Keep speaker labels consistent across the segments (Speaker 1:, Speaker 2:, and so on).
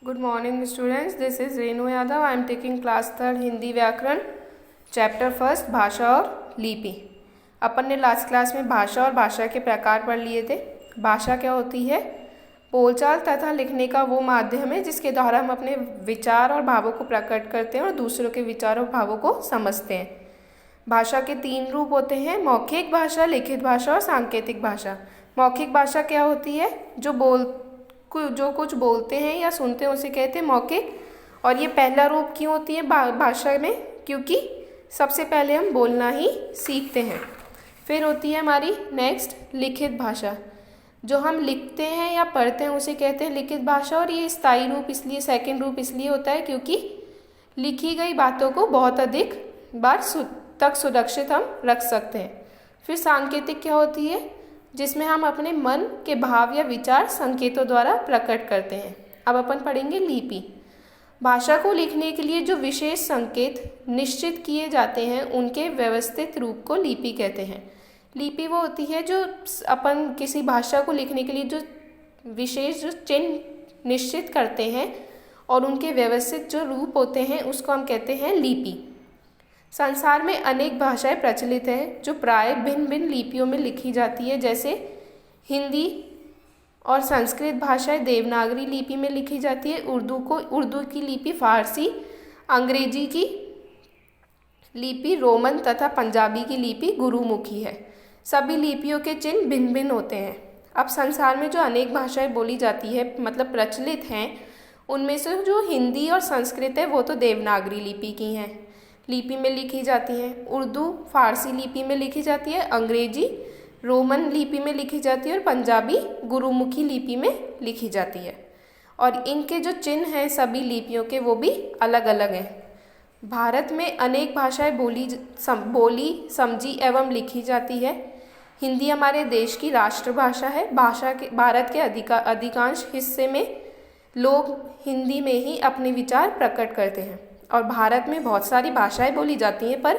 Speaker 1: Good morning students, this is Renu Yadav. I am taking class 3 Hindi व्याकरण chapter first भाषा और लिपि. अपन ने लास्ट क्लास में भाषा और भाषा के प्रकार पढ़ लिए थे. भाषा क्या होती है? बोलचाल तथा लिखने का वो माध्यम है जिसके द्वारा हम अपने विचार और भावों को प्रकट करते हैं और दूसरों के विचार और भावों को समझते हैं. भाषा के 3 रूप होते हैं: मौखिक भाषा, लिखित भाषा और सांकेतिक भाषा. मौखिक भाषा क्या होती है? जो कुछ बोलते हैं या सुनते हैं उसे कहते हैं मौखिक. और ये पहला रूप क्यों होती है भाषा में? क्योंकि सबसे पहले हम बोलना ही सीखते हैं. फिर होती है हमारी नेक्स्ट लिखित भाषा. जो हम लिखते हैं या पढ़ते हैं उसे कहते हैं लिखित भाषा. और ये स्थायी रूप इसलिए, सेकंड रूप इसलिए होता है क्योंकि लिखी गई बातों को बहुत अधिक बार तक सुरक्षित हम रख सकते हैं. फिर सांकेतिक क्या होती है? जिसमें हम अपने मन के भाव या विचार संकेतों द्वारा प्रकट करते हैं. अब अपन पढ़ेंगे लिपि. भाषा को लिखने के लिए जो विशेष संकेत निश्चित किए जाते हैं उनके व्यवस्थित रूप को लिपि कहते हैं. लिपि वो होती है जो अपन किसी भाषा को लिखने के लिए जो विशेष जो चिन्ह निश्चित करते हैं और उनके व्यवस्थित जो रूप होते हैं उसको हम कहते हैं लिपि. संसार में अनेक भाषाएं प्रचलित हैं जो प्राय भिन्न भिन्न लिपियों में लिखी जाती है. जैसे हिंदी और संस्कृत भाषाएं देवनागरी लिपि में लिखी जाती है. उर्दू की लिपि फारसी, अंग्रेजी की लिपि रोमन तथा पंजाबी की लिपि गुरुमुखी है. सभी लिपियों के चिन्ह भिन्न भिन्न होते हैं. अब संसार में जो अनेक भाषाएं बोली जाती है मतलब प्रचलित हैं, उनमें से जो हिंदी और संस्कृत है वो तो देवनागरी लिपि की हैं, लिपि में लिखी जाती हैं. उर्दू फारसी लिपि में लिखी जाती है, अंग्रेजी रोमन लिपि में लिखी जाती है और पंजाबी गुरुमुखी लिपि में लिखी जाती है. और इनके जो चिन्ह हैं सभी लिपियों के वो भी अलग अलग हैं. भारत में अनेक भाषाएं बोली, समझी एवं लिखी जाती है. हिंदी हमारे देश की राष्ट्रभाषा है. भारत के अधिकांश हिस्से में लोग हिंदी में ही अपने विचार प्रकट करते हैं. और भारत में बहुत सारी भाषाएं बोली जाती हैं पर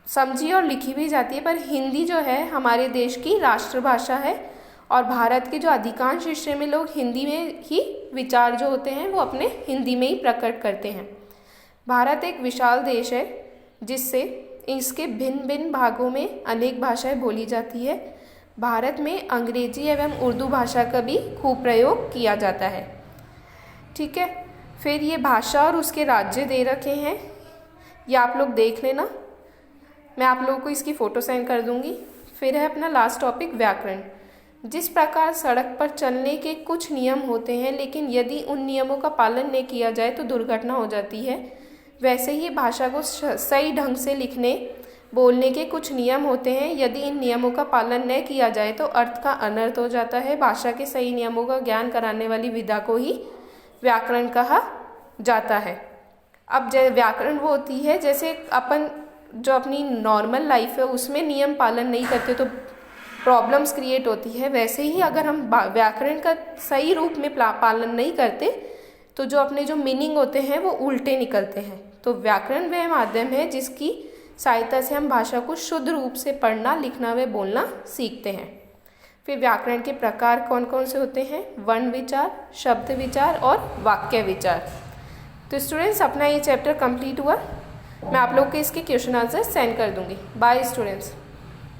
Speaker 1: समझी और लिखी भी जाती है. पर हिंदी जो है हमारे देश की राष्ट्रभाषा है और भारत के जो अधिकांश हिस्से में लोग हिंदी में ही विचार जो होते हैं वो अपने हिंदी में ही प्रकट करते हैं. भारत एक विशाल देश है जिससे इसके भिन्न भिन्न भागों में अनेक भाषाएं बोली जाती है. भारत में अंग्रेजी एवं उर्दू भाषा का भी खूब प्रयोग किया जाता है. ठीक है, फिर ये भाषा और उसके राज्य दे रखे हैं, ये आप लोग देख लेना. मैं आप लोगों को इसकी फ़ोटो सेंड कर दूंगी. फिर है अपना लास्ट टॉपिक व्याकरण. जिस प्रकार सड़क पर चलने के कुछ नियम होते हैं लेकिन यदि उन नियमों का पालन नहीं किया जाए तो दुर्घटना हो जाती है, वैसे ही भाषा को सही ढंग से लिखने बोलने के कुछ नियम होते हैं. यदि इन नियमों का पालन न किया जाए तो अर्थ का अनर्थ हो जाता है. भाषा के सही नियमों का ज्ञान कराने वाली विधा को ही व्याकरण कहा जाता है. अब व्याकरण वो होती है जैसे अपन जो अपनी नॉर्मल लाइफ है उसमें नियम पालन नहीं करते तो प्रॉब्लम्स क्रिएट होती है, वैसे ही अगर हम व्याकरण का सही रूप में पालन नहीं करते तो जो अपने जो मीनिंग होते हैं वो उल्टे निकलते हैं. तो व्याकरण वह माध्यम है जिसकी सहायता से हम भाषा को शुद्ध रूप से पढ़ना, लिखना व बोलना सीखते हैं. फिर व्याकरण के प्रकार कौन कौन से होते हैं? वर्ण विचार, शब्द विचार और वाक्य विचार. तो स्टूडेंट्स अपना ये चैप्टर कंप्लीट हुआ. मैं आप लोग के इसके क्वेश्चन आंसर सेंड कर दूंगी. Bye students.